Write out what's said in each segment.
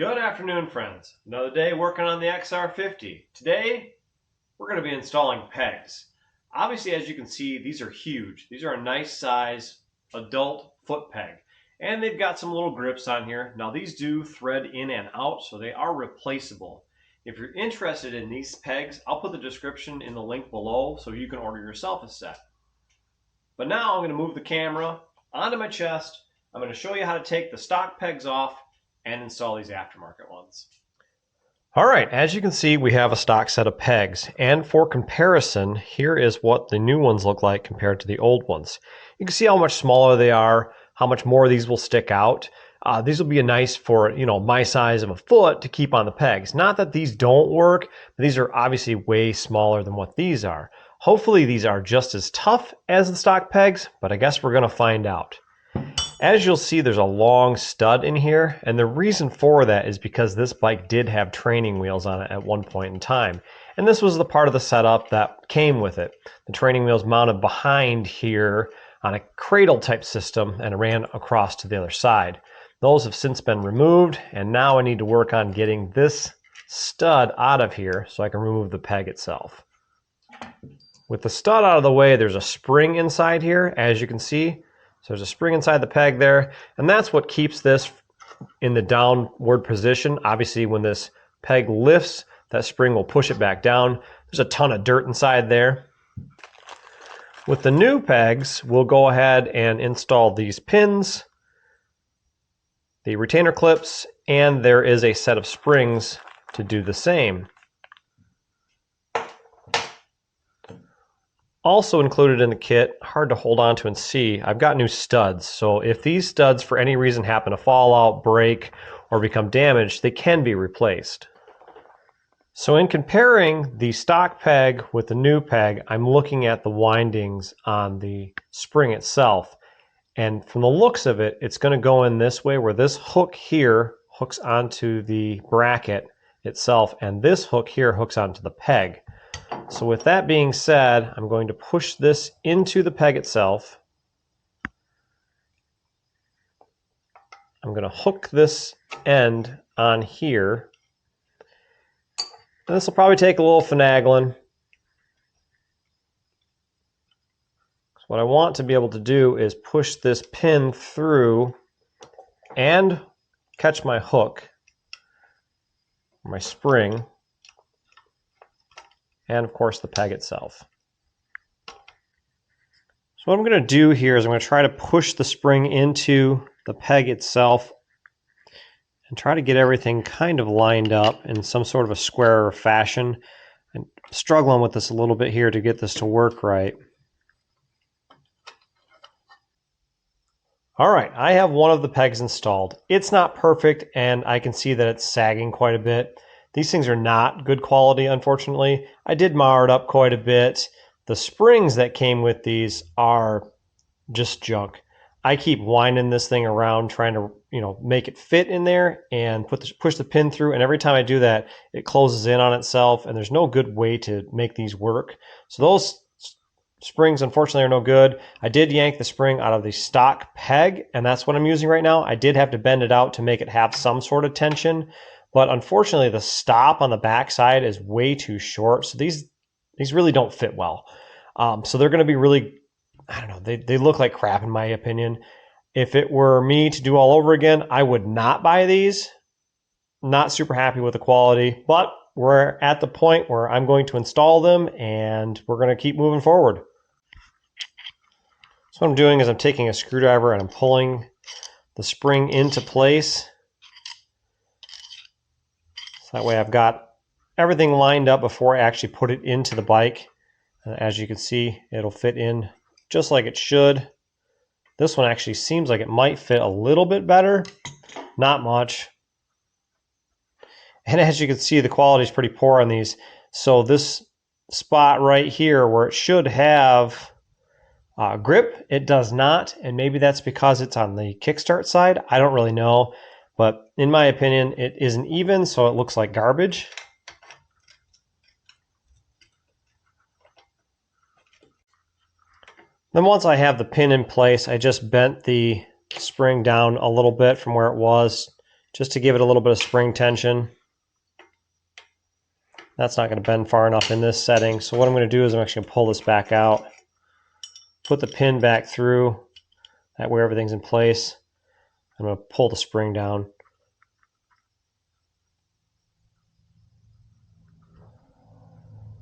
Good afternoon, friends. Another day working on the XR50. Today, we're going to be installing pegs. Obviously, as you can see, these are huge. These are a nice size adult foot peg. And they've got some little grips on here. Now, these do thread in and out, so they are replaceable. If you're interested in these pegs, I'll put the description in the link below so you can order yourself a set. But now I'm going to move the camera onto my chest. I'm going to show you how to take the stock pegs off and install these aftermarket ones. All right, as you can see, we have a stock set of pegs, and for comparison, here is what the new ones look like compared to the old ones. You can see how much smaller they are, how much more these will stick out. These will be nice for, my size of a foot to keep on the pegs. Not that these don't work, but these are obviously way smaller than what these are. Hopefully these are just as tough as the stock pegs, but I guess we're gonna find out. As you'll see, there's a long stud in here, and the reason for that is because this bike did have training wheels on it at one point in time. And this was the part of the setup that came with it. The training wheels mounted behind here on a cradle type system and ran across to the other side. Those have since been removed, and now I need to work on getting this stud out of here so I can remove the peg itself. With the stud out of the way, there's a spring inside here, as you can see. So there's a spring inside the peg there, and that's what keeps this in the downward position. Obviously, when this peg lifts, that spring will push it back down. There's a ton of dirt inside there. With the new pegs, we'll go ahead and install these pins, the retainer clips, and there is a set of springs to do the same. Also included in the kit, hard to hold on to and see, I've got new studs. So if these studs for any reason happen to fall out, break, or become damaged, they can be replaced. So in comparing the stock peg with the new peg, I'm looking at the windings on the spring itself. And from the looks of it, it's going to go in this way, where this hook here hooks onto the bracket itself, and this hook here hooks onto the peg. So with that being said, I'm going to push this into the peg itself. I'm going to hook this end on here. And this will probably take a little finagling. So what I want to be able to do is push this pin through and catch my hook, my spring, and of course the peg itself. So what I'm going to do here is I'm going to try to push the spring into the peg itself and try to get everything kind of lined up in some sort of a square fashion. I'm struggling with this a little bit here to get this to work right. All right, I have one of the pegs installed. It's not perfect, and I can see that it's sagging quite a bit. These things are not good quality, unfortunately. I did mar it up quite a bit. The springs that came with these are just junk. I keep winding this thing around trying to, make it fit in there and push the pin through, and every time I do that, it closes in on itself, and there's no good way to make these work. So those springs, unfortunately, are no good. I did yank the spring out of the stock peg, and that's what I'm using right now. I did have to bend it out to make it have some sort of tension. But unfortunately, the stop on the back side is way too short, so these really don't fit well. So they're going to be really, I don't know, they look like crap in my opinion. If it were me to do all over again, I would not buy these. Not super happy with the quality, but we're at the point where I'm going to install them, and we're going to keep moving forward. So what I'm doing is I'm taking a screwdriver and I'm pulling the spring into place. That way I've got everything lined up before I actually put it into the bike. As you can see, it'll fit in just like it should. This one actually seems like it might fit a little bit better. Not much. And as you can see, the quality is pretty poor on these. So this spot right here where it should have grip, it does not. And maybe that's because it's on the kickstart side. I don't really know. But in my opinion, it isn't even, so it looks like garbage. Then once I have the pin in place, I just bent the spring down a little bit from where it was, just to give it a little bit of spring tension. That's not going to bend far enough in this setting. So what I'm going to do is I'm actually going to pull this back out, put the pin back through, that way everything's in place. I'm going to pull the spring down.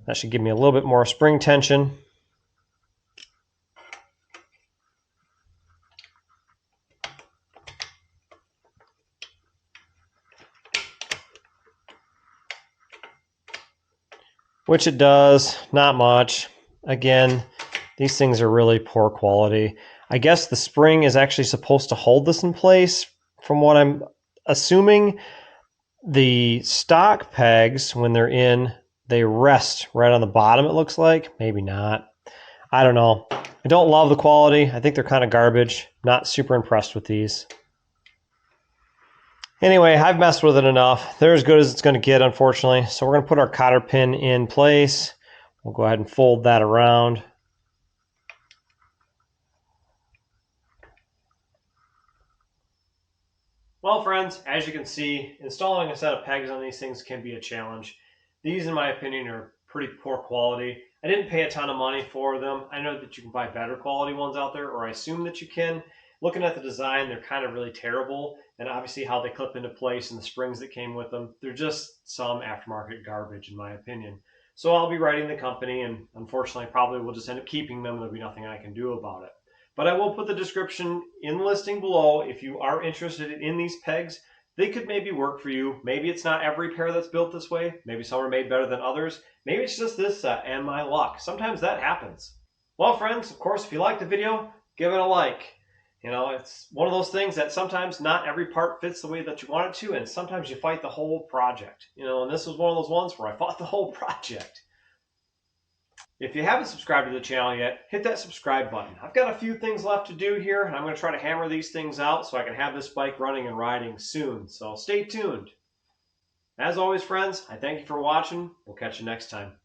That should give me a little bit more spring tension. Which it does, not much. Again, these things are really poor quality. I guess the spring is actually supposed to hold this in place. From what I'm assuming, the stock pegs, when they're in, they rest right on the bottom, it looks like. Maybe not. I don't know. I don't love the quality. I think they're kind of garbage. Not super impressed with these. Anyway, I've messed with it enough. They're as good as it's going to get, unfortunately. So we're going to put our cotter pin in place. We'll go ahead and fold that around. Well, friends, as you can see, installing a set of pegs on these things can be a challenge. These, in my opinion, are pretty poor quality. I didn't pay a ton of money for them. I know that you can buy better quality ones out there, or I assume that you can. Looking at the design, they're kind of really terrible, and obviously how they clip into place and the springs that came with them, they're just some aftermarket garbage, in my opinion. So I'll be writing the company, and unfortunately, probably will just end up keeping them. There'll be nothing I can do about it. But I will put the description in the listing below if you are interested in these pegs. They could maybe work for you. Maybe it's not every pair that's built this way. Maybe some are made better than others. Maybe it's just this set and my luck. Sometimes that happens. Well, friends, of course, if you liked the video, give it a like. You know, it's one of those things that sometimes not every part fits the way that you want it to, and sometimes you fight the whole project. You know, and this was one of those ones where I fought the whole project. If you haven't subscribed to the channel yet, hit that subscribe button. I've got a few things left to do here, and I'm going to try to hammer these things out so I can have this bike running and riding soon. So stay tuned. As always, friends, I thank you for watching. We'll catch you next time.